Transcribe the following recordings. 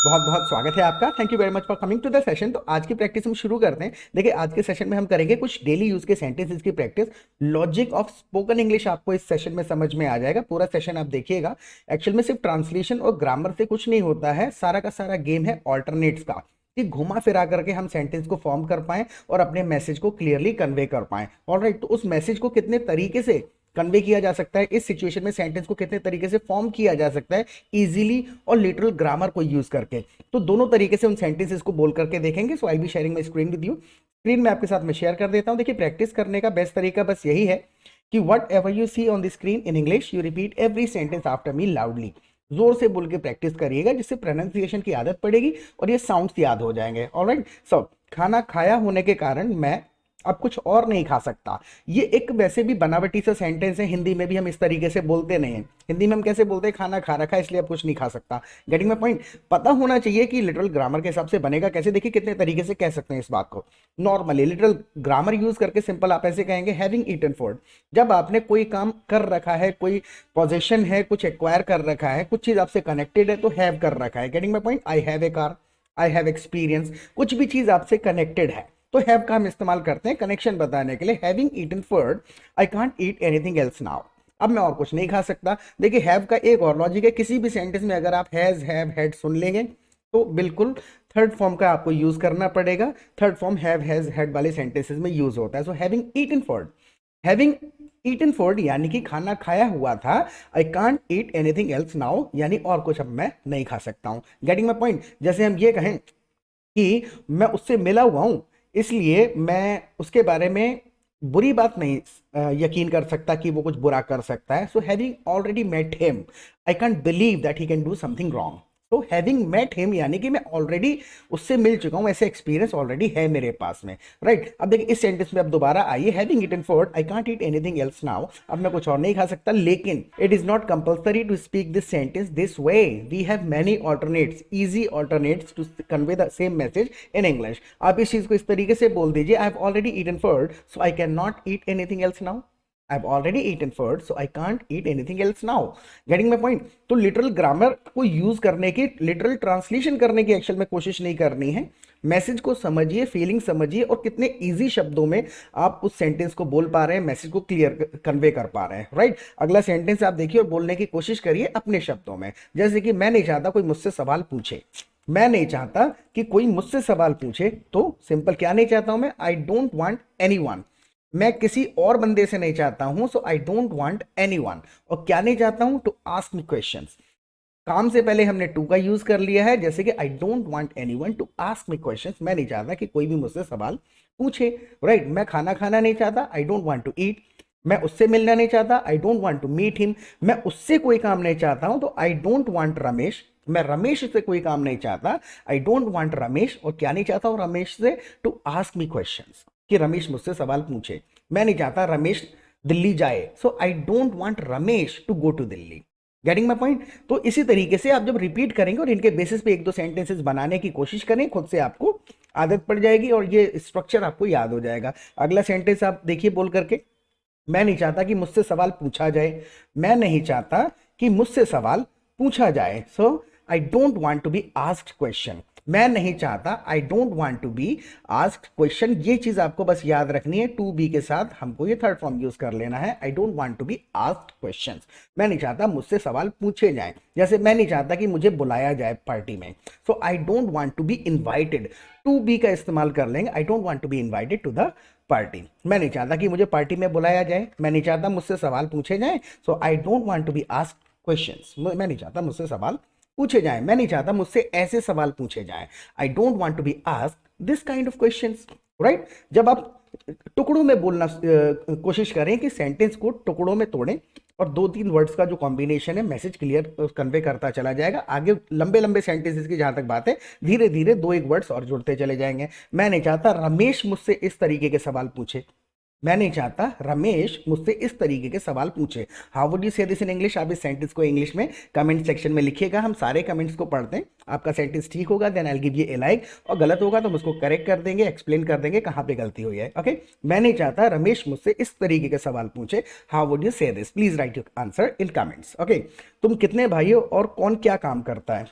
बहुत बहुत स्वागत है आपका। Thank you very much for coming to the session. तो आज की प्रैक्टिस हम शुरू करते हैं। देखिए, आज के सेशन में हम करेंगे कुछ डेली यूज के सेंटेंसेस की practice. Logic of spoken English आपको इस सेशन में समझ में आ जाएगा। पूरा सेशन आप देखिएगा। एक्चुअल में सिर्फ ट्रांसलेशन और ग्रामर से कुछ नहीं होता है, सारा का सारा गेम है ऑल्टरनेट्स का, कि घुमा फिरा करके हम सेंटेंस को फॉर्म कर पाएं और अपने मैसेज को क्लियरली कन्वे कर पाएं। ऑलराइट, तो उस मैसेज को कितने तरीके से कन्वे किया जा सकता है, इस सिचुएशन में सेंटेंस को कितने तरीके से फॉर्म किया जा सकता है इजीली और लिटरल ग्रामर को यूज करके, तो दोनों तरीके से उन सेंटेंसेस को बोल करके देखेंगे। So I be sharing my screen with you. Screen में आपके साथ मैं शेयर कर देता हूं। देखिए, प्रैक्टिस करने का बेस्ट तरीका बस यही है कि whatever you see on the screen in English you repeat every sentence after me loudly. जोर से बोल के प्रैक्टिस करिएगा, जिससे प्रोनाउंसिएशन की आदत पड़ेगी और ये साउंड्स याद हो जाएंगे। ऑलराइट, सो खाना खाया होने के कारण मैं अब कुछ और नहीं खा सकता। ये एक वैसे भी बनावटी सा सेंटेंस है, हिंदी में भी हम इस तरीके से बोलते नहीं हैं। हिंदी में हम कैसे बोलते हैं, खाना खा रखा है इसलिए अब कुछ नहीं खा सकता। Getting my point. पता होना चाहिए कि लिटरल ग्रामर के हिसाब से बनेगा कैसे। देखिए कितने तरीके से कह सकते हैं इस बात को। नॉर्मली लिटरल ग्रामर यूज करके सिंपल आप ऐसे कहेंगे, हैविंग ईटन फूड। जब आपने कोई काम कर रखा है, कोई पोजीशन है, कुछ एक्वायर कर रखा है, कुछ चीज आपसे कनेक्टेड है, तो हैव कर रखा है। Getting my point. I have a car, I have experience. कुछ भी चीज आपसे कनेक्टेड है तो हैव का हम इस्तेमाल करते हैं कनेक्शन बताने के लिए। Having eaten food, I can't eat anything else now. अब मैं और कुछ नहीं खा सकता। देखिए, हैव का एक और लॉजिक है, किसी भी सेंटेंस में अगर आप हैज, हैव, हैड सुन लेंगे तो बिल्कुल थर्ड फॉर्म का आपको यूज करना पड़ेगा। Third form have, has, had वाले सेंटेंसेस में यूज होता है। So having eaten food, having eaten food यानी कि खाना खाया हुआ था। I can't eat anything else now यानी और कुछ अब मैं नहीं खा सकता हूं। Getting my point. जैसे हम ये कहें कि मैं उससे मिला हुआ हूं, इसलिए मैं उसके बारे में बुरी बात नहीं यकीन कर सकता कि वो कुछ बुरा कर सकता है। So having already met him, I can't believe that he can do something wrong. तो हैविंग मेट हिम यानी कि मैं ऑलरेडी उससे मिल चुका हूं, ऐसे एक्सपीरियंस ऑलरेडी है मेरे पास में। राइट, अब देखिए इस सेंटेंस में अब दोबारा आइए। Having eaten food, I can't eat anything else now. अब मैं कुछ और नहीं खा सकता, लेकिन it is not compulsory to speak this sentence this way. We have many alternates, easy alternates to convey the same message in English. आप इस चीज को इस तरीके से बोल दीजिए, I have already eaten food so I can not eat anything else now. I've already eaten food, so I can't eat anything else now. Getting my point? तो लिटरल ग्रामर को यूज करने की, लिटरल ट्रांसलेशन करने की actual में कोशिश नहीं करनी है। मैसेज को समझिए, फीलिंग समझिए और कितने इजी शब्दों में आप उस सेंटेंस को बोल पा रहे हैं, मैसेज को क्लियर कन्वे कर पा रहे हैं। राइट, अगला सेंटेंस आप देखिए और बोलने की कोशिश करिए अपने शब्दों में। जैसे कि मैं नहीं चाहता कोई मुझसे सवाल पूछे। मैं नहीं चाहता कि कोई मुझसे सवाल पूछे, तो सिंपल क्या नहीं चाहता हूं मैं, आई डोंट वांट एनीवन। मैं किसी और बंदे से नहीं चाहता हूं, सो आई डोंट वांट एनीवन। और क्या नहीं चाहता हूं, टू आस्क मी क्वेश्चंस। काम से पहले हमने टू का यूज कर लिया है, जैसे कि I don't want anyone to ask me questions. मैं नहीं चाहता कि कोई भी मुझसे सवाल पूछे। राइट, मैं खाना खाना नहीं चाहता, I don't want to eat. मैं उससे मिलना नहीं चाहता, I don't want to meet him. मैं उससे कोई काम नहीं चाहता हूं, तो आई डोंट वांट रमेश। मैं रमेश से कोई काम नहीं चाहता, आई डोंट वांट रमेश। और क्या नहीं चाहता हूं रमेश से, टू आस्क मी क्वेश्चंस, कि रमेश मुझसे सवाल पूछे। मैं नहीं चाहता रमेश दिल्ली जाए, so I don't want Ramesh to go to Delhi. Getting my point? तो इसी तरीके से आप जब रिपीट करेंगे और इनके बेसिस पे एक दो सेंटेंसेस बनाने की कोशिश करें, खुद से आपको आदत पड़ जाएगी और ये स्ट्रक्चर आपको याद हो जाएगा। अगला सेंटेंस आप देखिए बोल करके। मैं नहीं चाहता कि मुझसे सवाल पूछा जाए। मैं नहीं चाहता कि मुझसे सवाल पूछा जाए, so I don't want to be asked question. मैं नहीं चाहता, I don't want to be asked question. ये चीज आपको बस याद रखनी है, टू बी के साथ हमको ये थर्ड फॉर्म यूज कर लेना है। I don't want to be asked questions. मैं नहीं चाहता मुझसे सवाल पूछे जाएं। जैसे मैं नहीं चाहता कि मुझे बुलाया जाए पार्टी में, so I don't want to be invited. To be का इस्तेमाल कर लेंगे, I don't want to be invited to the party. मैं नहीं चाहता कि मुझे पार्टी में बुलाया जाए। मैं नहीं चाहता मुझसे सवाल पूछे जाएं, so I don't want to be asked questions. मैं नहीं चाहता मुझसे सवाल पूछे जाएं। मैं नहीं चाहता मुझसे ऐसे सवाल पूछे जाएं। I don't want to be asked this kind of questions. Right, जब आप टुकड़ों में बोलना कोशिश करें कि सेंटेंस को टुकड़ों में तोड़ें और दो तीन वर्ड्स का जो कॉम्बिनेशन है मैसेज क्लियर कन्वे करता चला जाएगा। आगे लंबे लंबे सेंटेंसेस की जहां तक बात है, धीरे धीरे दो एक वर्ड्स और जुड़ते चले जाएंगे। मैं नहीं चाहता रमेश मुझसे इस तरीके के सवाल पूछे। मैं नहीं चाहता रमेश मुझसे इस तरीके के सवाल पूछे। हाउ वुड यू से दिस इन इंग्लिश? आप इस सेंटेंस को इंग्लिश में कमेंट सेक्शन में लिखिएगा। हम सारे कमेंट्स को पढ़ते हैं। आपका सेंटेंस ठीक होगा then I will give you a like, और गलत होगा तो हम उसको करेक्ट कर देंगे, एक्सप्लेन कर देंगे कहां पे गलती हुई है। ओके, मैं नहीं चाहता रमेश मुझसे इस तरीके के सवाल पूछे। हाउ वुड यू से this? Please right your answer in comments. Okay, तुम कितने भाई हो और कौन क्या काम करता है?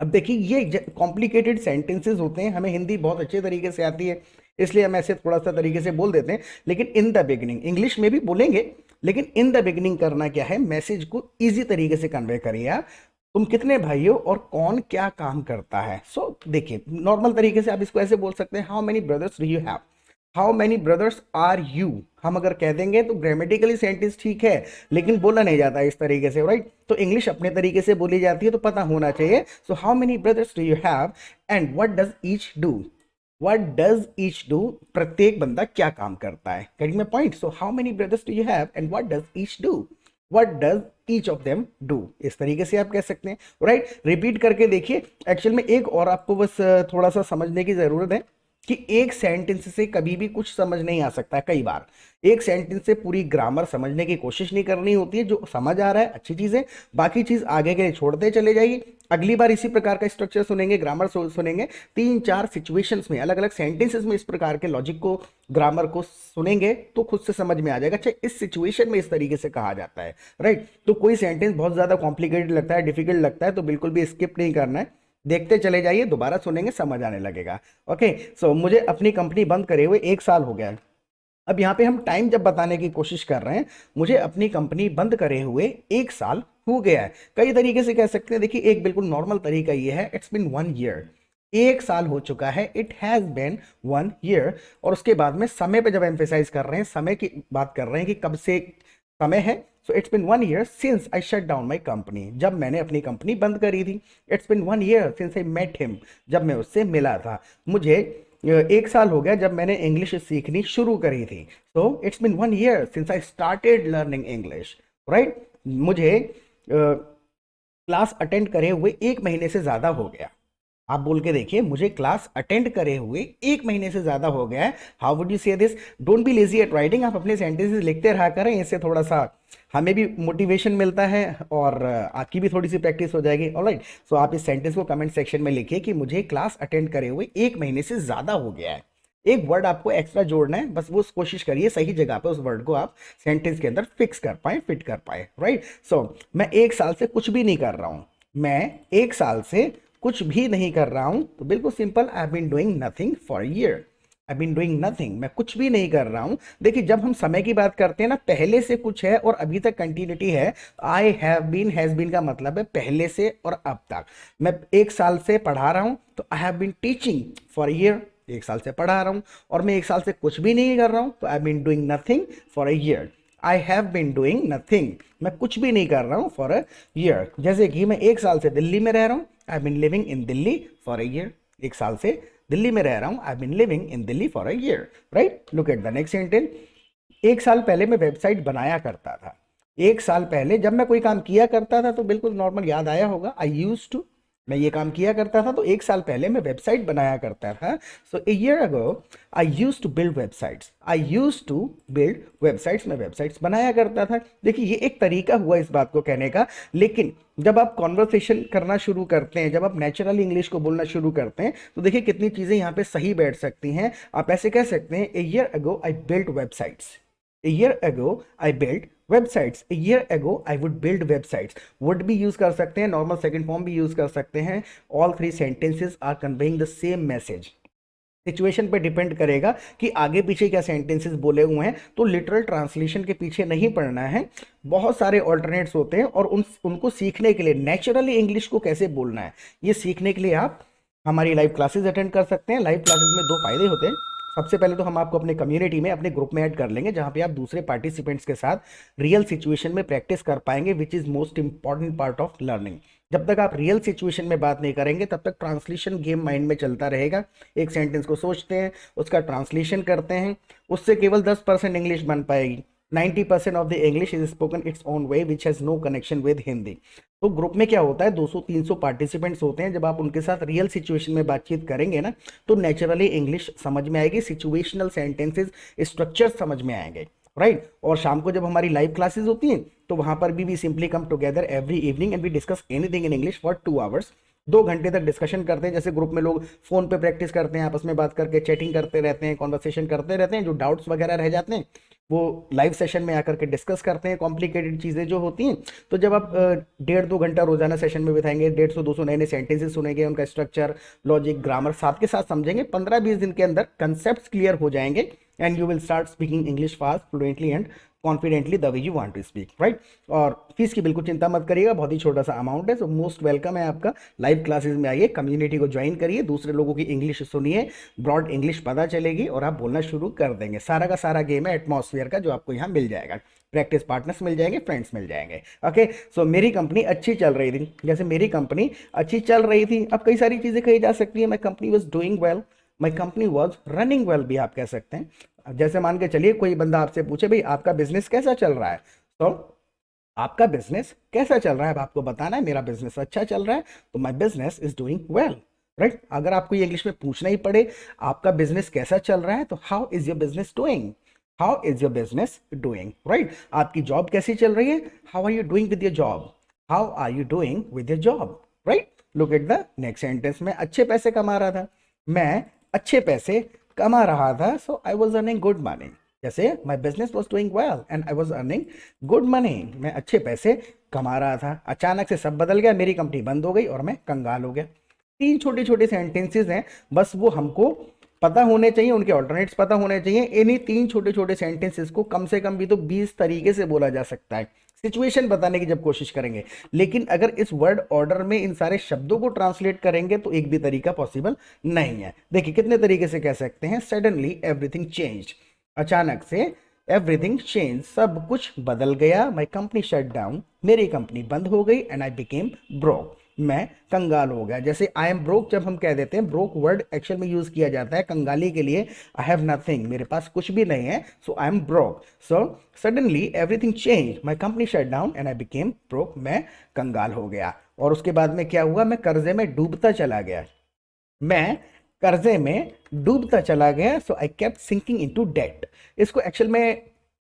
अब देखिए ये कॉम्प्लिकेटेड सेंटेंसेस होते हैं, हमें हिंदी बहुत अच्छे तरीके से आती है, इसलिए हम ऐसे थोड़ा सा तरीके से बोल देते हैं, लेकिन इन द बिगिनिंग इंग्लिश में भी बोलेंगे, लेकिन इन द बिगिनिंग करना क्या है, मैसेज को इजी तरीके से कन्वे करिए आप। तुम कितने भाई हो और कौन क्या काम करता है। सो देखिए नॉर्मल तरीके से आप इसको ऐसे बोल सकते हैं, how many brothers do you have, how many brothers are you. हम अगर कह देंगे तो ग्रामेटिकली सेंटेंस ठीक है, लेकिन बोला नहीं जाता इस तरीके से, राइट। तो इंग्लिश अपने तरीके से बोली जाती है, तो पता होना चाहिए। So how many brothers do you have and what does each do, what does each do, प्रत्येक बंदा क्या काम करता है, getting my point. So how many brothers do you have and what does each do, what does each of them do, इस तरीके से आप कह सकते हैं, राइट। रिपीट करके देखिए। एक्चुअल में एक और आपको बस थोड़ा सा समझने की जरूरत है कि एक सेंटेंस से कभी भी कुछ समझ नहीं आ सकता है। कई बार एक सेंटेंस से पूरी ग्रामर समझने की कोशिश नहीं करनी होती है, जो समझ आ रहा है अच्छी चीज है, बाकी चीज आगे के लिए छोड़ते चले जाइए। अगली बार इसी प्रकार का स्ट्रक्चर सुनेंगे, ग्रामर सुनेंगे, 3-4 सिचुएशंस में, अलग अलग सेंटेंसेस में इस प्रकार के लॉजिक को, ग्रामर को सुनेंगे तो खुद से समझ में आ जाएगा, अच्छा इस सिचुएशन में इस तरीके से कहा जाता है, राइट। तो कोई सेंटेंस बहुत ज्यादा कॉम्प्लिकेटेड लगता है, डिफिकल्ट लगता है, तो बिल्कुल भी स्किप नहीं करना है, देखते चले जाइए, दोबारा सुनेंगे समझ आने लगेगा। ओके। सो मुझे अपनी कंपनी बंद करे हुए 1 साल हो गया है। अब यहाँ पे हम टाइम जब बताने की कोशिश कर रहे हैं, मुझे अपनी कंपनी बंद करे हुए 1 साल हो गया है, कई तरीके से कह सकते हैं। देखिए एक बिल्कुल नॉर्मल तरीका ये है, इट्स बिन 1 ईयर, 1 साल हो चुका है, इट हैज बिन 1 ईयर। और उसके बाद में समय पे जब एम्फेसाइज कर रहे हैं, समय की बात कर रहे हैं कि कब से समय है, so it's been 1 year since I shut down my company, जब मैंने अपनी कंपनी बंद करी थी। It's been 1 year since I met him, जब मैं उससे मिला था। मुझे 1 साल हो गया जब मैंने इंग्लिश सीखनी शुरू करी थी। सो it's been 1 year since I started learning English, right. मुझे क्लास अटेंड करे हुए 1 महीने से ज्यादा हो गया। आप बोल के देखिए, मुझे क्लास अटेंड करे हुए 1 महीने से ज्यादा हो गया है। हाउ वुड यू से this? Don't be lazy at writing, आप अपने सेंटेंसेस लिखते रहा करें, इससे थोड़ा सा हमें भी मोटिवेशन मिलता है और आपकी भी थोड़ी सी प्रैक्टिस हो जाएगी। ऑलराइट। सो आप इस सेंटेंस को कमेंट सेक्शन में लिखिए कि मुझे क्लास अटेंड करे हुए 1 महीने से ज्यादा हो गया है। एक वर्ड आपको एक्स्ट्रा जोड़ना है, बस वो कोशिश करिए सही जगह पे उस वर्ड को आप सेंटेंस के अंदर फिक्स कर पाए, फिट कर पाए, राइट। सो मैं 1 साल से कुछ भी नहीं कर रहा हूं, मैं 1 साल से कुछ भी नहीं कर रहा हूं, तो बिल्कुल simple, I been doing nothing for year, I been doing nothing, मैं कुछ भी नहीं कर रहा हूं। देखिए जब हम समय की बात करते हैं ना, पहले से कुछ है और अभी तक कंटिन्यूटी है। I have been, has been का मतलब है पहले से और अब तक। मैं 1 साल से पढ़ा रहा हूं, तो I have been teaching for year, 1 साल से पढ़ा रहा हूं। और मैं 1 साल से कुछ भी नहीं कर रहा हूं, तो I been doing nothing for a year. I have been doing nothing, मैं कुछ भी नहीं कर रहा हूं फॉर अ ईयर। जैसे कि मैं 1 साल से दिल्ली में रह रहा हूं, I been living in Delhi for a year. 1 साल से दिल्ली में रह रहा हूं, I been living in Delhi for a year, right. Look at the next sentence. 1 साल पहले मैं वेबसाइट बनाया करता था। 1 साल पहले जब मैं कोई काम किया करता था, तो बिल्कुल नॉर्मल याद आया होगा, आई यूज टू, मैं ये काम किया करता था, तो 1 साल पहले मैं वेबसाइट बनाया करता था। So a year ago I used to build websites, I used to build websites, मैं वेबसाइट्स बनाया करता था। देखिए ये एक तरीका हुआ इस बात को कहने का, लेकिन जब आप कॉन्वर्सेशन करना शुरू करते हैं, जब आप नेचुरल इंग्लिश को बोलना शुरू करते हैं, तो देखिए कितनी चीजें यहाँ पे सही बैठ सकती हैं। आप ऐसे कह सकते हैं, ए year ago I build websites, A year ago I built websites, a year ago I would build websites। would भी यूज कर सकते हैं, नॉर्मल सेकंड फॉर्म भी यूज कर सकते हैं। All 3 sentences are conveying the same message. Situation पे depend करेगा कि आगे पीछे क्या सेंटेंसेस बोले हुए हैं, तो लिटरल ट्रांसलेशन के पीछे नहीं पड़ना है। बहुत सारे ऑल्टरनेट्स होते हैं और उनको सीखने के लिए नेचुरली इंग्लिश को कैसे बोलना है, ये सीखने के लिए आप हमारी लाइव क्लासेस अटेंड कर सकते हैं। लाइव क्लासेस में 2 फायदे होते हैं। सबसे पहले तो हम आपको अपने कम्युनिटी में, अपने ग्रुप में ऐड कर लेंगे, जहां पे आप दूसरे पार्टिसिपेंट्स के साथ रियल सिचुएशन में प्रैक्टिस कर पाएंगे, which is most important part of learning. जब तक आप रियल सिचुएशन में बात नहीं करेंगे, तब तक ट्रांसलेशन गेम माइंड में चलता रहेगा। एक सेंटेंस को सोचते हैं, उसका ट्रांसलेशन करते हैं, उससे केवल 10% इंग्लिश बन पाएगी। 90% of the English is spoken it's own way which has no connection with Hindi. तो ग्रुप में क्या होता है, 200-300 पार्टिसिपेंट्स होते हैं। जब आप उनके साथ रियल सिचुएशन में बातचीत करेंगे ना, तो नेचुरली इंग्लिश समझ में आएगी, सिचुएशनल सेंटेंसेस स्ट्रक्चर समझ में आएंगे, राइट। और शाम को जब हमारी लाइव क्लासेस होती हैं, तो वहां पर भी we simply come together every evening and we discuss anything in English for 2 hours. 2 घंटे तक डिस्कशन करते हैं, जैसे ग्रुप में लोग फोन पे प्रैक्टिस करते हैं, आपस में बात करके चैटिंग करते रहते हैं, कॉन्वर्सेशन करते रहते हैं, जो डाउट्स वगैरह रह जाते हैं वो लाइव सेशन में आकर के डिस्कस करते हैं, कॉम्प्लिकेटेड चीज़ें जो होती हैं। तो जब आप 1.5-2 घंटा रोजाना सेशन में बिताएंगे, 150-200 नए नए सेंटेंसेस सुनेंगे, उनका स्ट्रक्चर, लॉजिक, ग्रामर साथ के साथ समझेंगे, 15-20 दिन के अंदर कंसेप्ट क्लियर हो जाएंगे and you will start speaking English fast, fluently and confidently the way you want to speak, right. और फीस की बिल्कुल चिंता मत करिएगा, बहुत ही छोटा सा अमाउंट है, सो मोस्ट वेलकम है आपका। लाइव क्लासेस में आइए, कम्युनिटी को ज्वाइन करिए, दूसरे लोगों की इंग्लिश सुनिए, ब्रॉड इंग्लिश पता चलेगी और आप बोलना शुरू कर देंगे। सारा का सारा गेम है एटमॉस्फेयर का जो आपको यहाँ मिल जाएगा, प्रैक्टिस पार्टनर्स मिल जाएंगे, फ्रेंड्स मिल जाएंगे। ओके, सो मेरी कंपनी अच्छी चल रही थी, जैसे मेरी कंपनी अच्छी चल रही थी, अब कई सारी चीज़ें कही जा सकती है। My company was doing well, my company was running well भी आप कह सकते हैं। अब जैसे मान के चलिए कोई बंदा आपसे पूछे भाई आपका बिजनेस कैसा चल रहा है, तो आपका बिजनेस कैसा चल रहा है, अब आपको बताना है मेरा बिजनेस अच्छा चल रहा है, तो my business is doing well, right. अगर आपको ये इंग्लिश में पूछना ही पड़े आपका बिजनेस कैसा चल रहा है, तो how is your business doing, how is your business doing, right. आपकी जॉब कैसी चल रही है, how are you doing with your job, how are you doing with your job, right. Look at the next sentence में, अच्छे पैसे कमा रहा था, मैं अच्छे पैसे कमा रहा था, so I was earning good money. जैसे my business was doing well and I was earning good money, मैं अच्छे पैसे कमा रहा था। अचानक से सब बदल गया, मेरी कंपनी बंद हो गई और मैं कंगाल हो गया। 3 छोटे छोटे सेंटेंसेस हैं, बस वो हमको पता होने चाहिए, उनके ऑल्टरनेट्स पता होने चाहिए। इन्हीं 3 छोटे छोटे सेंटेंसेस को कम से कम भी तो 20 तरीके से बोला जा सकता है, सिचुएशन बताने की जब कोशिश करेंगे। लेकिन अगर इस वर्ड ऑर्डर में इन सारे शब्दों को ट्रांसलेट करेंगे तो एक भी तरीका पॉसिबल नहीं है। देखिए कितने तरीके से कह सकते हैं, सडनली एवरीथिंग चेंज्ड, अचानक से एवरीथिंग चेंज, सब कुछ बदल गया। माई कंपनी शट डाउन, मेरी कंपनी बंद हो गई। एंड आई बिकेम ब्रोक, मैं कंगाल हो गया। जैसे आई एम ब्रोक जब हम कह देते हैं, ब्रोक वर्ड एक्चुअल में यूज किया जाता है कंगाली के लिए। आई हैव नथिंग, मेरे पास कुछ भी नहीं है, so I am broke. So suddenly everything change, my company shut down and I became broke, मैं कंगाल हो गया। और उसके बाद में क्या हुआ, मैं कर्जे में डूबता चला गया, मैं कर्जे में डूबता चला गया। So I kept sinking into debt. इसको एक्चुअल में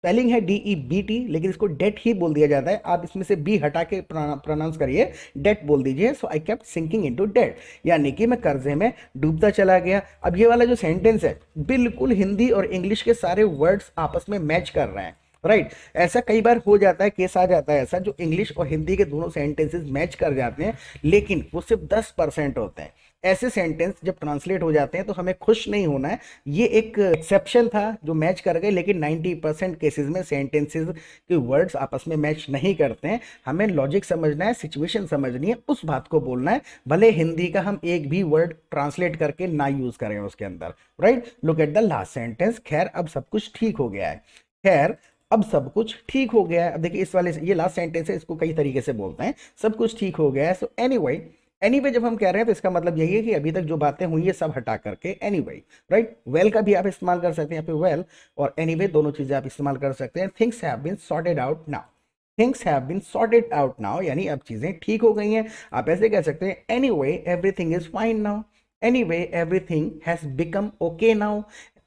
स्पेलिंग है DEBT, लेकिन इसको डेट ही बोल दिया जाता है। आप इसमें से बी हटा के प्रोनाउंस करिए, डेट बोल दीजिए। So I kept sinking into debt, यानी कि मैं कर्जे में डूबता चला गया। अब ये वाला जो सेंटेंस है बिल्कुल हिंदी और इंग्लिश के सारे वर्ड्स आपस में मैच कर रहे हैं, राइट। ऐसा कई बार हो जाता है, केस आ जाता है ऐसा, जो इंग्लिश और हिंदी के दोनों सेंटेंसेस मैच कर जाते हैं, लेकिन वो सिर्फ 10% होते हैं। ऐसे सेंटेंस जब ट्रांसलेट हो जाते हैं तो हमें खुश नहीं होना है, ये एक एक्सेप्शन था जो मैच कर गए, लेकिन 90% केसेस में सेंटेंसेस के वर्ड्स आपस में मैच नहीं करते हैं। हमें लॉजिक समझना है, सिचुएशन समझनी है, उस बात को बोलना है, भले हिंदी का हम एक भी वर्ड ट्रांसलेट करके ना यूज करें उसके अंदर, right. Look at the last sentence, खैर अब सब कुछ ठीक हो गया है, खैर अब सब कुछ ठीक हो गया है। अब देखिए इस वाले ये लास्ट सेंटेंस है, इसको कई तरीके से बोलते हैं, सब कुछ ठीक हो गया है। सो एनीवे जब हम कह रहे हैं तो इसका मतलब यही है कि अभी तक जो बातें हुई है सब हटा करके एनीवे, राइट। वेल का भी आप इस्तेमाल कर सकते हैं यहाँ पे, वेल और एनीवे दोनों चीजें आप इस्तेमाल कर सकते हैं। Things have been sorted out now, things have been sorted out now, यानी अब चीजें ठीक हो गई हैं। आप ऐसे कह सकते हैं, anyway everything is fine now, anyway everything has become okay now,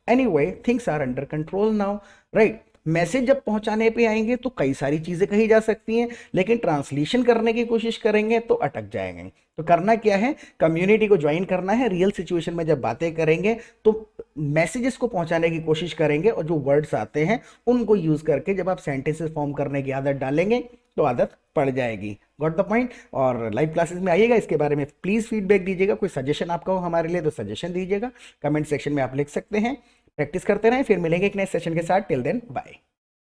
anyway things are under control now, right. Message जब पहुंचाने पे आएंगे तो कई सारी चीजें कही जा सकती हैं, लेकिन ट्रांसलेशन करने की कोशिश करेंगे तो अटक जाएंगे। तो करना क्या है, कम्युनिटी को ज्वाइन करना है। रियल सिचुएशन में जब बातें करेंगे तो मैसेजेस को पहुंचाने की कोशिश करेंगे, और जो वर्ड्स आते हैं उनको यूज करके जब आप सेंटेंसेस फॉर्म करने की आदत डालेंगे तो आदत पड़ जाएगी। Got the point. और लाइव क्लासेस में आइएगा, इसके बारे में प्लीज फीडबैक दीजिएगा, कोई सजेशन आपका हो हमारे लिए तो सजेशन दीजिएगा, कमेंट सेक्शन में आप लिख सकते हैं। प्रैक्टिस करते रहें, फिर मिलेंगे एक नए सेशन के साथ। Till then bye.